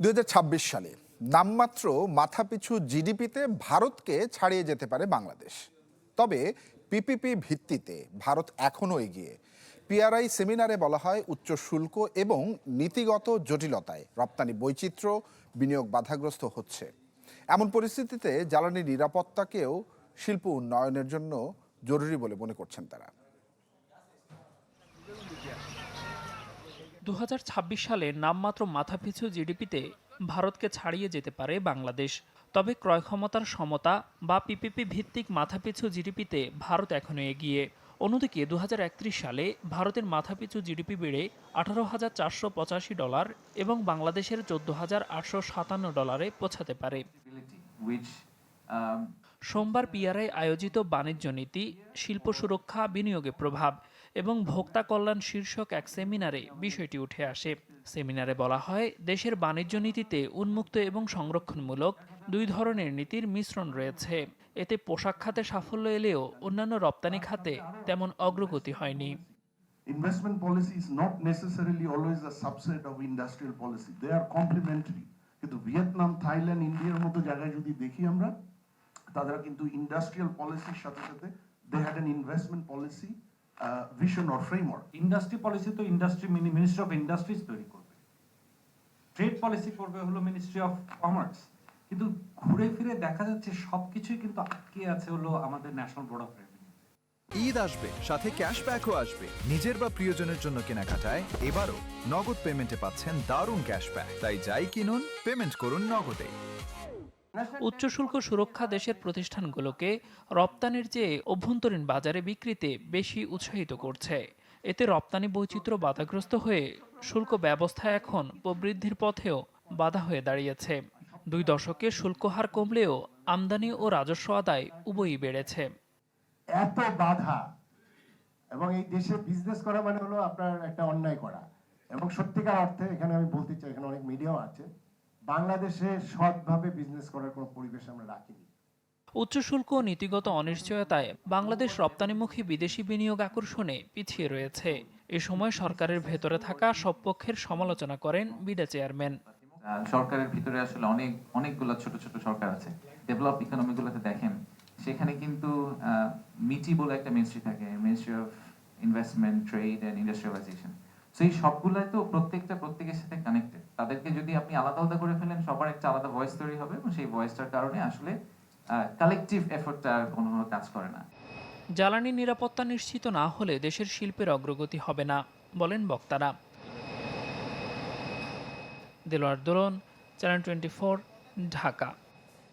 ২০২৬ সালে নামমাত্র মাথাপিছু জিডিপিতে ভারতকে ছাড়িয়ে যেতে পারে বাংলাদেশ। তবে পিপিপি ভিত্তিতে ভারত এখনও এগিয়ে। পিআরআই সেমিনারে বলা হয়, উচ্চ শুল্ক এবং নীতিগত জটিলতায় রপ্তানি বৈচিত্র্য, বিনিয়োগ বাধাগ্রস্ত হচ্ছে। এমন পরিস্থিতিতে জ্বালানি নিরাপত্তাকেও শিল্প উন্নয়নের জন্য জরুরি বলে মনে করছেন তারা। ২০২৬ সালে নামমাত্র মাথাপিছু জিডিপিতে ভারতকে ছাড়িয়ে যেতে পারে বাংলাদেশ। তবে ক্রয় ক্ষমতার সমতা বা পিপিপি ভিত্তিক মাথাপিছু জিডিপিতে ভারত এখনও এগিয়ে। অন্যদিকে ২০৩১ সালে ভারতের মাথাপিছু জিডিপি বেড়ে $১৮,৪৮৫ এবং বাংলাদেশের $১৪,৮৫৭ পৌঁছাতে পারে। সোমবার পিআরআই আয়োজিত বাণিজ্য নীতি, শিল্প সুরক্ষা, বিনিয়োগে প্রভাব এবং ভোক্তা কল্যাণ শীর্ষক এক সেমিনারে বিষয়টি উঠে আসে। সেমিনারে বলা হয়, দেশের বাণিজ্য নীতিতে উন্মুক্ত এবং সংরক্ষণমূলক দুই ধরনের নীতির মিশ্রণ রয়েছে। এতে পোশাক খাতে সাফল্য এলেও অন্যান্য রপ্তানি খাতে তেমন অগ্রগতি হয়নি। Investment policy is not necessarily always a subset of industrial policy. They are complementary. কিন্তু ভিয়েতনাম, থাইল্যান্ড, ইন্ডিয়ার মতো জায়গায় যদি দেখি আমরা, তারা কিন্তু ইন্ডাস্ট্রিয়াল পলিসির সাথে সাথে they had an investment policy vision or framework. Industry policy তো মিনিস্ট্রি অফ ইন্ডাস্ট্রিজ তৈরি করবে, ট্রেড পলিসি করবে হলো মিনিস্ট্রি অফ কমার্স। কিন্তু ঘুরে ফিরে দেখা যাচ্ছে সবকিছুই কিন্তু আটকে আছে হলো আমাদের national board of revenue. Eid আসবে, সাথে ক্যাশব্যাকও আসবে। নিজের বা প্রিয়জনের জন্য কেনাকাটায় এবারও নগদ পেমেন্টে পাচ্ছেন দারুণ ক্যাশব্যাক। তাই যাই কিনুন, পেমেন্ট করুন নগদে। উচ্চ শুল্ক সুরক্ষা দেশের প্রতিষ্ঠানগুলোকে রপ্তানির চেয়ে অভ্যন্তরীণ বাজারে বিক্রিতে বেশি উৎসাহিত করছে। এতে রপ্তানি বৈচিত্র্য বাধাগ্রস্ত হয়ে শুল্ক ব্যবস্থা এখন প্রবৃদ্ধির পথেও বাধা হয়ে দাঁড়িয়েছে। 2 দশকে শুল্ক হার কমলেও আমদানি ও রাজস্ব আদায় উভয়ই বেড়েছে। এত বাধা এবং এই দেশে বিজনেস করা মানে হলো আপনার একটা অন্যায় করা। এবং সত্যিকার অর্থে এখানে আমি বলতে চাই, এখানে অনেক মিডিয়াও আছে, বাংলাদেশে সৎভাবে বিজনেস করার কোনো পরিবেশ আমরা রাখিনি। উচ্চ শুল্ক ও নীতিগত অনিশ্চয়তায় বাংলাদেশ রপ্তানিমুখী বিদেশি বিনিয়োগ আকর্ষণে পিছিয়ে রয়েছে। এ সময় সরকারের ভেতরে থাকা সব পক্ষের সমালোচনা করেন বিডা চেয়ারম্যান। সরকারের ভিতরে আসলে অনেকগুলো ছোট ছোট সরকার আছে। ডেভেলপ ইকোনমিগুলোতে দেখেন, সেখানে কিন্তু মিটি বলে একটা মিনিস্ট্রি থাকে, ministry of investment, trade and industrialisation. So এই সবগুলাই তো প্রত্যেকের সাথে কানেক্টেড। তাদেরকে যদি আপনি আলাদা আলাদা করে ফেলেন, সবার একটা আলাদা ভয়েস তৈরি হবে এবং সেই ভয়েসটার কারণে আসলে কালেকটিভ এফোর্টটা কোনো কাজ করে না। জ্বালানি নিরাপত্তা নিশ্চিত না হলে দেশের শিল্পের অগ্রগতি হবে না, বলেন বক্তারা। দেলোয়ার দোলন, চ্যানেল 24, ঢাকা।